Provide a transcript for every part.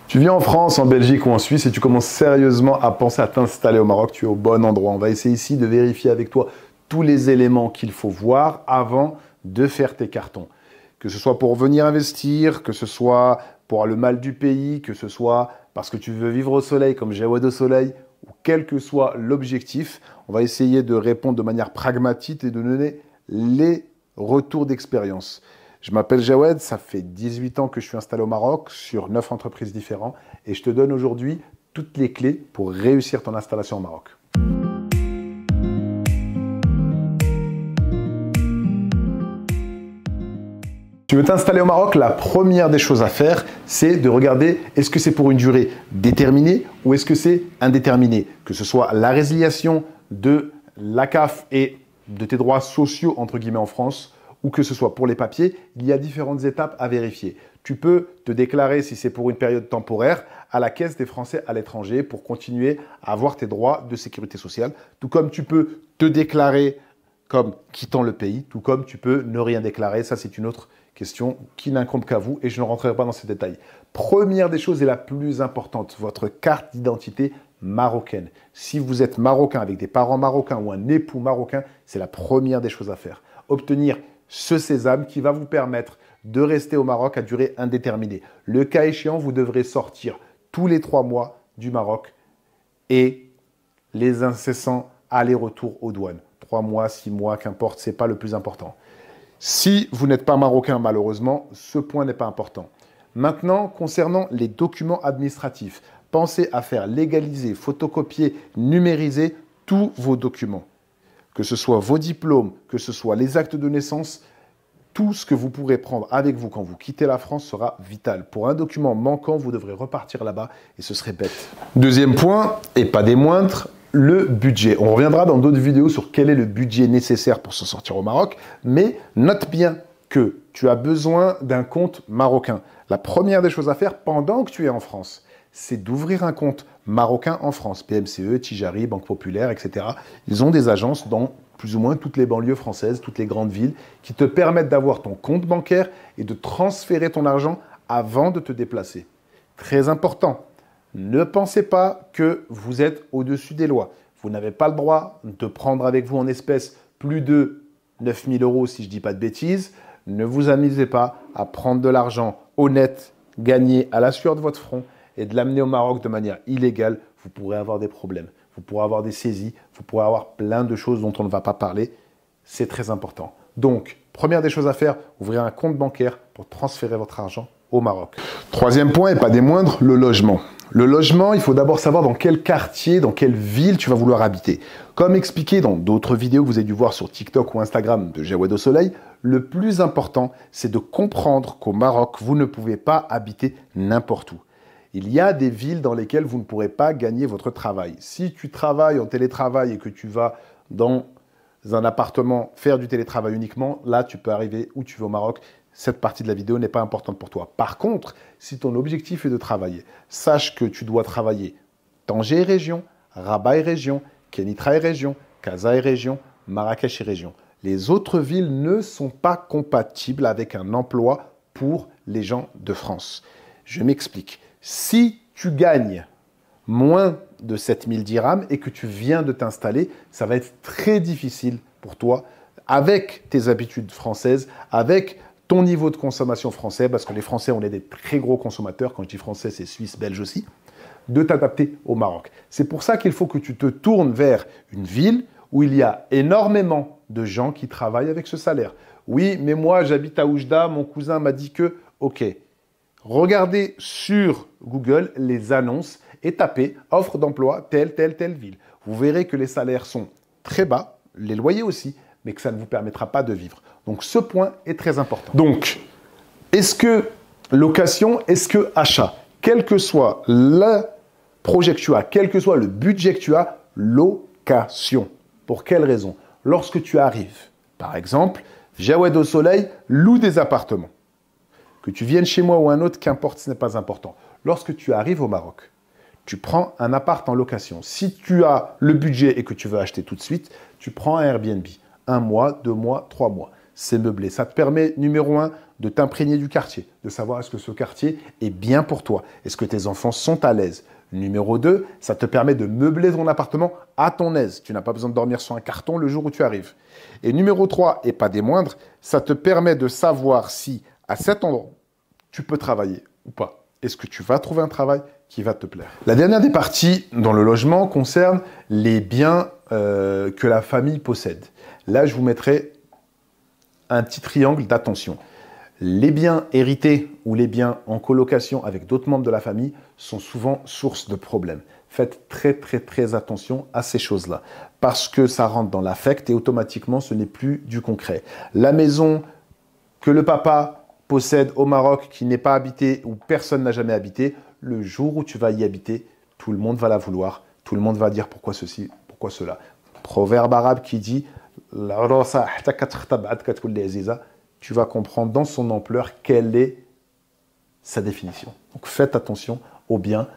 Tu viens en France, en Belgique ou en Suisse et tu commences sérieusement à penser à t'installer au Maroc, tu es au bon endroit. On va essayer ici de vérifier avec toi tous les éléments qu'il faut voir avant de faire tes cartons. Que ce soit pour venir investir, que ce soit pour le mal du pays, que ce soit parce que tu veux vivre au soleil comme Jawed au soleil, ou quel que soit l'objectif, on va essayer de répondre de manière pragmatique et de donner les retours d'expérience. Je m'appelle Jawed, ça fait 18 ans que je suis installé au Maroc sur 9 entreprises différentes et je te donne aujourd'hui toutes les clés pour réussir ton installation au Maroc. Tu veux t'installer au Maroc, la première des choses à faire, c'est de regarder est-ce que c'est pour une durée déterminée ou est-ce que c'est indéterminé. Que ce soit la résiliation de la CAF et de tes droits sociaux, entre guillemets, en France, ou que ce soit pour les papiers, il y a différentes étapes à vérifier. Tu peux te déclarer, si c'est pour une période temporaire, à la Caisse des Français à l'étranger pour continuer à avoir tes droits de sécurité sociale. Tout comme tu peux te déclarer comme quittant le pays, tout comme tu peux ne rien déclarer. Ça, c'est une autre question qui n'incombe qu'à vous et je ne rentrerai pas dans ces détails. Première des choses et la plus importante, votre carte d'identité marocaine. Si vous êtes marocain avec des parents marocains ou un époux marocain, c'est la première des choses à faire. Obtenir ce sésame qui va vous permettre de rester au Maroc à durée indéterminée. Le cas échéant, vous devrez sortir tous les 3 mois du Maroc et les incessants allers-retours aux douanes. 3 mois, 6 mois, qu'importe, ce n'est pas le plus important. Si vous n'êtes pas marocain, malheureusement, ce point n'est pas important. Maintenant, concernant les documents administratifs, pensez à faire légaliser, photocopier, numériser tous vos documents. Que ce soit vos diplômes, que ce soit les actes de naissance, tout ce que vous pourrez prendre avec vous quand vous quittez la France sera vital. Pour un document manquant, vous devrez repartir là-bas et ce serait bête. Deuxième point, et pas des moindres, le budget. On reviendra dans d'autres vidéos sur quel est le budget nécessaire pour se sortir au Maroc, mais note bien que tu as besoin d'un compte marocain. La première des choses à faire pendant que tu es en France, c'est d'ouvrir un compte marocain en France. PMCE, Tijari, Banque Populaire, etc. Ils ont des agences dans plus ou moins toutes les banlieues françaises, toutes les grandes villes, qui te permettent d'avoir ton compte bancaire et de transférer ton argent avant de te déplacer. Très important. Ne pensez pas que vous êtes au-dessus des lois. Vous n'avez pas le droit de prendre avec vous en espèces plus de 9 000 € si je ne dis pas de bêtises. Ne vous amusez pas à prendre de l'argent honnête, gagné à la sueur de votre front et de l'amener au Maroc de manière illégale. Vous pourrez avoir des problèmes. Vous pourrez avoir des saisies. Vous pourrez avoir plein de choses dont on ne va pas parler. C'est très important. Donc, première des choses à faire, ouvrir un compte bancaire pour transférer votre argent au Maroc. Troisième point, et pas des moindres, le logement. Le logement, il faut d'abord savoir dans quel quartier, dans quelle ville tu vas vouloir habiter. Comme expliqué dans d'autres vidéos que vous avez dû voir sur TikTok ou Instagram de Jawed au soleil, le plus important, c'est de comprendre qu'au Maroc, vous ne pouvez pas habiter n'importe où. Il y a des villes dans lesquelles vous ne pourrez pas gagner votre travail. Si tu travailles en télétravail et que tu vas dans un appartement faire du télétravail uniquement, là, tu peux arriver où tu veux au Maroc. Cette partie de la vidéo n'est pas importante pour toi. Par contre, si ton objectif est de travailler, sache que tu dois travailler Tanger et région, Rabat et région, Kenitra et région, Casa et région, Marrakech et région. Les autres villes ne sont pas compatibles avec un emploi pour les gens de France. Je m'explique. Si tu gagnes moins de 7000 dirhams et que tu viens de t'installer, ça va être très difficile pour toi avec tes habitudes françaises, avec ton niveau de consommation français, parce que les Français, on est des très gros consommateurs, quand je dis français, c'est suisse, belge aussi, de t'adapter au Maroc. C'est pour ça qu'il faut que tu te tournes vers une ville où il y a énormément de gens qui travaillent avec ce salaire. Oui, mais moi, j'habite à Oujda, mon cousin m'a dit que, ok, regardez sur Google les annonces et tapez offre d'emploi telle ville. Vous verrez que les salaires sont très bas, les loyers aussi, mais que ça ne vous permettra pas de vivre. Donc, ce point est très important. Donc, est-ce que location, est-ce que achat? Quel que soit le projet que tu as, quel que soit le budget que tu as, location. Pour quelle raison? Lorsque tu arrives, par exemple, Jawed au soleil loue des appartements. Que tu viennes chez moi ou un autre, qu'importe, ce n'est pas important. Lorsque tu arrives au Maroc, tu prends un appart en location. Si tu as le budget et que tu veux acheter tout de suite, tu prends un Airbnb. 1 mois, 2 mois, 3 mois. C'est meublé. Ça te permet, numéro 1, de t'imprégner du quartier, de savoir est-ce que ce quartier est bien pour toi, est-ce que tes enfants sont à l'aise. Numéro 2, ça te permet de meubler ton appartement à ton aise. Tu n'as pas besoin de dormir sur un carton le jour où tu arrives. Et numéro 3, et pas des moindres, ça te permet de savoir si à cet endroit, tu peux travailler ou pas. Est-ce que tu vas trouver un travail qui va te plaire? La dernière des parties dans le logement concerne les biens que la famille possède. Là, je vous mettrai un petit triangle d'attention. Les biens hérités ou les biens en colocation avec d'autres membres de la famille sont souvent source de problèmes. Faites très attention à ces choses-là parce que ça rentre dans l'affect et automatiquement ce n'est plus du concret. La maison que le papa possède au Maroc qui n'est pas habitée ou personne n'a jamais habité, le jour où tu vas y habiter, tout le monde va la vouloir, tout le monde va dire pourquoi ceci, pourquoi cela. Proverbe arabe qui dit tu vas comprendre dans son ampleur quelle est sa définition. Donc faites attention aux biens.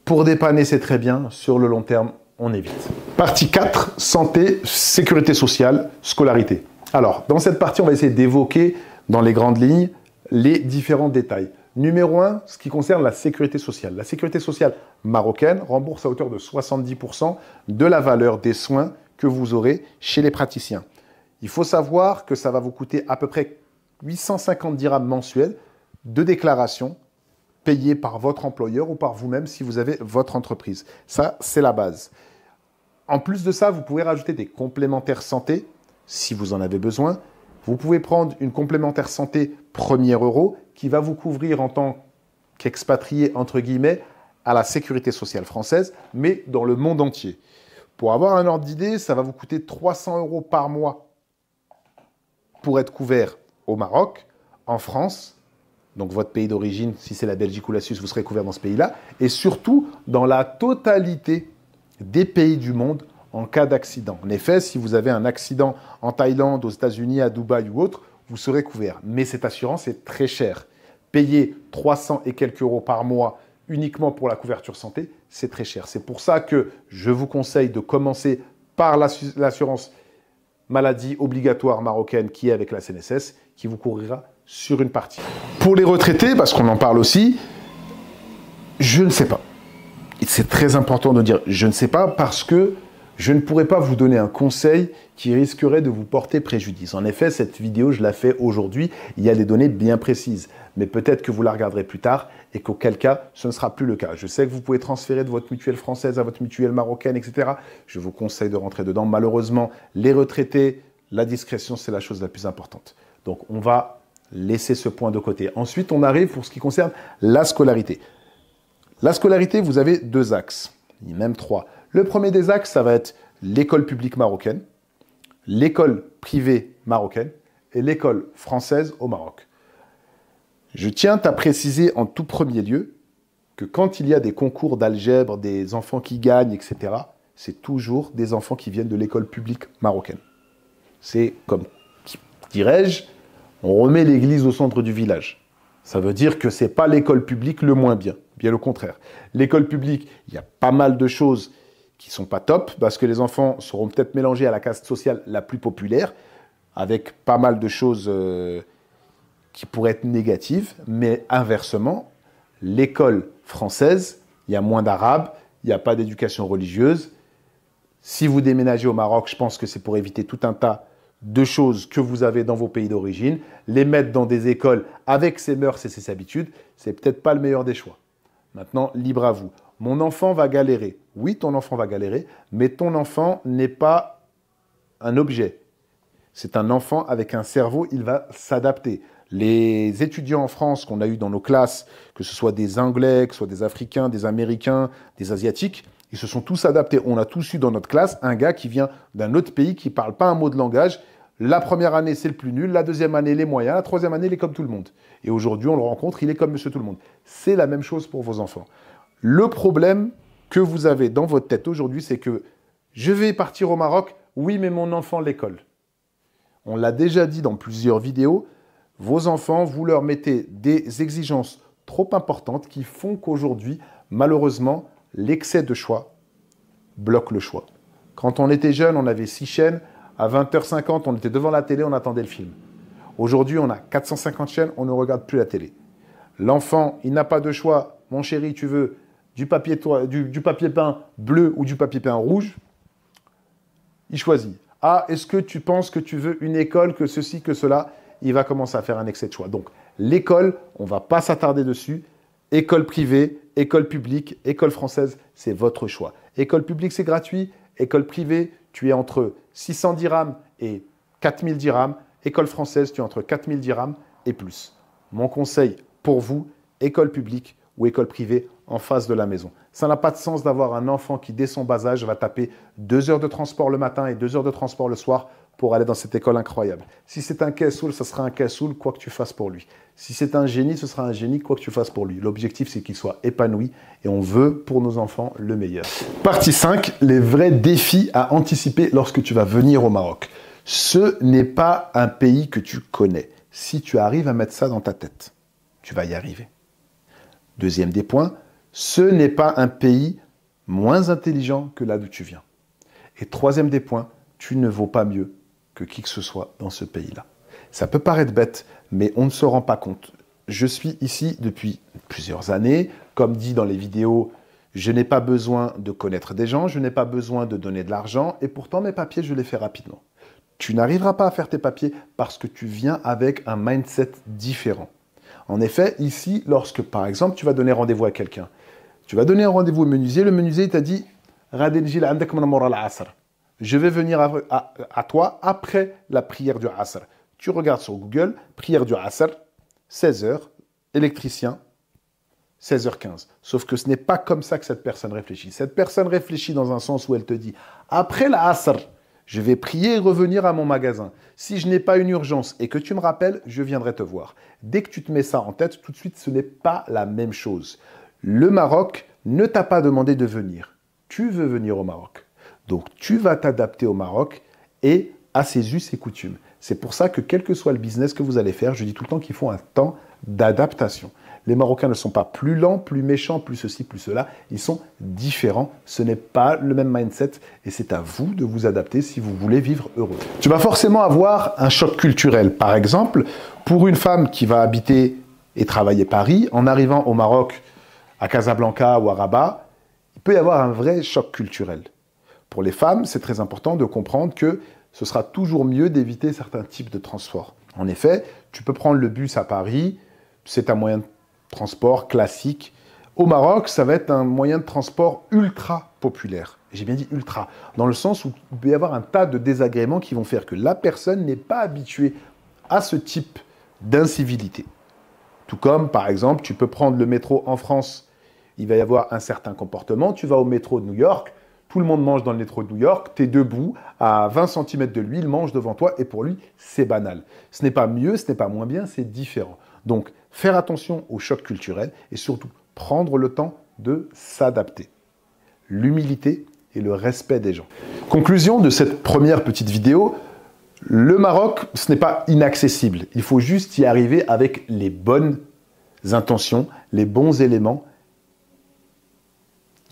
Pour dépanner, c'est très bien. Sur le long terme, on évite. Partie 4, santé, sécurité sociale, scolarité. Alors, dans cette partie, on va essayer d'évoquer dans les grandes lignes les différents détails. Numéro 1, ce qui concerne la sécurité sociale. La sécurité sociale marocaine rembourse à hauteur de 70% de la valeur des soins que vous aurez chez les praticiens. Il faut savoir que ça va vous coûter à peu près 850 dirhams mensuels de déclaration payée par votre employeur ou par vous-même si vous avez votre entreprise. Ça, c'est la base. En plus de ça, vous pouvez rajouter des complémentaires santé si vous en avez besoin. Vous pouvez prendre une complémentaire santé premier euro qui va vous couvrir en tant qu'expatrié, entre guillemets, à la sécurité sociale française, mais dans le monde entier. Pour avoir un ordre d'idée, ça va vous coûter 300 euros par mois pour être couvert au Maroc, en France, donc votre pays d'origine, si c'est la Belgique ou la Suisse, vous serez couvert dans ce pays-là, et surtout dans la totalité des pays du monde en cas d'accident. En effet, si vous avez un accident en Thaïlande, aux États-Unis, à Dubaï ou autre, vous serez couvert. Mais cette assurance est très chère. Payer 300 et quelques euros par mois uniquement pour la couverture santé, c'est très cher. C'est pour ça que je vous conseille de commencer par l'assurance maladie obligatoire marocaine qui est avec la CNSS, qui vous couvrira sur une partie. Pour les retraités, parce qu'on en parle aussi, je ne sais pas. C'est très important de dire je ne sais pas parce que je ne pourrais pas vous donner un conseil qui risquerait de vous porter préjudice. En effet, cette vidéo, je la fais aujourd'hui. Il y a des données bien précises. Mais peut-être que vous la regarderez plus tard et qu'auquel cas, ce ne sera plus le cas. Je sais que vous pouvez transférer de votre mutuelle française à votre mutuelle marocaine, etc. Je vous conseille de rentrer dedans. Malheureusement, les retraités, la discrétion, c'est la chose la plus importante. Donc, on va laisser ce point de côté. Ensuite, on arrive pour ce qui concerne la scolarité. La scolarité, vous avez deux axes, même trois. Le premier des axes, ça va être l'école publique marocaine, l'école privée marocaine et l'école française au Maroc. Je tiens à préciser en tout premier lieu que quand il y a des concours d'algèbre, des enfants qui gagnent, etc., c'est toujours des enfants qui viennent de l'école publique marocaine. C'est comme, dirais-je, on remet l'église au centre du village. Ça veut dire que ce n'est pas l'école publique le moins bien, bien le contraire. L'école publique, il y a pas mal de choses qui ne sont pas top, parce que les enfants seront peut-être mélangés à la caste sociale la plus populaire, avec pas mal de choses qui pourraient être négatives, mais inversement, l'école française, il y a moins d'arabes, il n'y a pas d'éducation religieuse. Si vous déménagez au Maroc, je pense que c'est pour éviter tout un tas de choses que vous avez dans vos pays d'origine, les mettre dans des écoles avec ses mœurs et ses habitudes, c'est peut-être pas le meilleur des choix. Maintenant, libre à vous. Mon enfant va galérer. Oui, ton enfant va galérer, mais ton enfant n'est pas un objet. C'est un enfant avec un cerveau, il va s'adapter. Les étudiants en France qu'on a eu dans nos classes, que ce soit des Anglais, que ce soit des Africains, des Américains, des Asiatiques, ils se sont tous adaptés. On a tous eu dans notre classe un gars qui vient d'un autre pays, qui ne parle pas un mot de langage. La première année, c'est le plus nul. La deuxième année, les moyens. La troisième année, il est comme tout le monde. Et aujourd'hui, on le rencontre, il est comme monsieur tout le monde. C'est la même chose pour vos enfants. Le problème que vous avez dans votre tête aujourd'hui, c'est que je vais partir au Maroc, oui, mais mon enfant l'école. On l'a déjà dit dans plusieurs vidéos, vos enfants, vous leur mettez des exigences trop importantes qui font qu'aujourd'hui, malheureusement, l'excès de choix bloque le choix. Quand on était jeune, on avait 6 chaînes. À 20h50, on était devant la télé, on attendait le film. Aujourd'hui, on a 450 chaînes, on ne regarde plus la télé. L'enfant, il n'a pas de choix. Mon chéri, tu veux du papier peint bleu ou du papier peint rouge? Il choisit. Ah, est-ce que tu penses que tu veux une école, que ceci, que cela? Il va commencer à faire un excès de choix. Donc, l'école, on ne va pas s'attarder dessus. École privée, école publique, école française, c'est votre choix. École publique, c'est gratuit. École privée, tu es entre 600 dirhams et 4000 dirhams. École française, tu es entre 4000 dirhams et plus. Mon conseil pour vous, école publique ou école privée en face de la maison. Ça n'a pas de sens d'avoir un enfant qui, dès son bas âge, va taper 2 heures de transport le matin et 2 heures de transport le soir pour aller dans cette école incroyable. Si c'est un Kessoul, ce sera un Kessoul, quoi que tu fasses pour lui. Si c'est un génie, ce sera un génie, quoi que tu fasses pour lui. L'objectif, c'est qu'il soit épanoui et on veut pour nos enfants le meilleur. Partie 5, les vrais défis à anticiper lorsque tu vas venir au Maroc. Ce n'est pas un pays que tu connais. Si tu arrives à mettre ça dans ta tête, tu vas y arriver. Deuxième des points, ce n'est pas un pays moins intelligent que là d'où tu viens. Et troisième des points, tu ne vaux pas mieux que qui que ce soit dans ce pays-là. Ça peut paraître bête, mais on ne se rend pas compte. Je suis ici depuis plusieurs années. Comme dit dans les vidéos, je n'ai pas besoin de connaître des gens, je n'ai pas besoin de donner de l'argent, et pourtant mes papiers, je les fais rapidement. Tu n'arriveras pas à faire tes papiers parce que tu viens avec un mindset différent. En effet, ici, lorsque, par exemple, tu vas donner rendez-vous à quelqu'un, tu vas donner un rendez-vous au menuisier, le menuisier t'a dit « Je vais venir à toi après la prière du Asr ». Tu regardes sur Google, prière du Asr, 16h, électricien, 16h15. Sauf que ce n'est pas comme ça que cette personne réfléchit. Cette personne réfléchit dans un sens où elle te dit « Après la Asr, je vais prier et revenir à mon magasin. Si je n'ai pas une urgence et que tu me rappelles, je viendrai te voir. » Dès que tu te mets ça en tête, tout de suite, ce n'est pas la même chose. Le Maroc ne t'a pas demandé de venir. Tu veux venir au Maroc. Donc, tu vas t'adapter au Maroc et à ses us et coutumes. C'est pour ça que quel que soit le business que vous allez faire, je dis tout le temps qu'il faut un temps d'adaptation. Les Marocains ne sont pas plus lents, plus méchants, plus ceci, plus cela. Ils sont différents. Ce n'est pas le même mindset et c'est à vous de vous adapter si vous voulez vivre heureux. Tu vas forcément avoir un choc culturel. Par exemple, pour une femme qui va habiter et travailler Paris, en arrivant au Maroc, à Casablanca ou à Rabat, il peut y avoir un vrai choc culturel. Pour les femmes, c'est très important de comprendre que ce sera toujours mieux d'éviter certains types de transports. En effet, tu peux prendre le bus à Paris, c'est un moyen de transport classique. Au Maroc, ça va être un moyen de transport ultra populaire. J'ai bien dit ultra, dans le sens où il peut y avoir un tas de désagréments qui vont faire que la personne n'est pas habituée à ce type d'incivilité. Tout comme, par exemple, tu peux prendre le métro en France, il va y avoir un certain comportement. Tu vas au métro de New York, tout le monde mange dans le métro de New York, tu es debout, à 20 cm de lui, il mange devant toi, et pour lui, c'est banal. Ce n'est pas mieux, ce n'est pas moins bien, c'est différent. Donc, faire attention au choc culturel et surtout prendre le temps de s'adapter. L'humilité et le respect des gens. Conclusion de cette première petite vidéo, le Maroc, ce n'est pas inaccessible. Il faut juste y arriver avec les bonnes intentions, les bons éléments.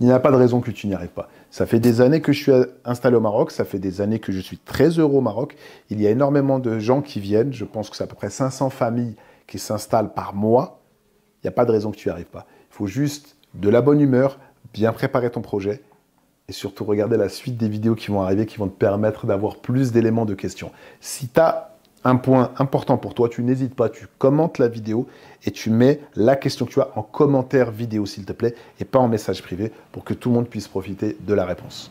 Il n'y a pas de raison que tu n'y arrives pas. Ça fait des années que je suis installé au Maroc, ça fait des années que je suis très heureux au Maroc. Il y a énormément de gens qui viennent, je pense que c'est à peu près 500 familles qui s'installent par mois. Il n'y a pas de raison que tu n'y arrives pas. Il faut juste de la bonne humeur, bien préparer ton projet et surtout regarder la suite des vidéos qui vont arriver, qui vont te permettre d'avoir plus d'éléments de questions. Si tu as un point important pour toi, tu n'hésites pas, tu commentes la vidéo et tu mets la question que tu as en commentaire vidéo, s'il te plaît, et pas en message privé, pour que tout le monde puisse profiter de la réponse.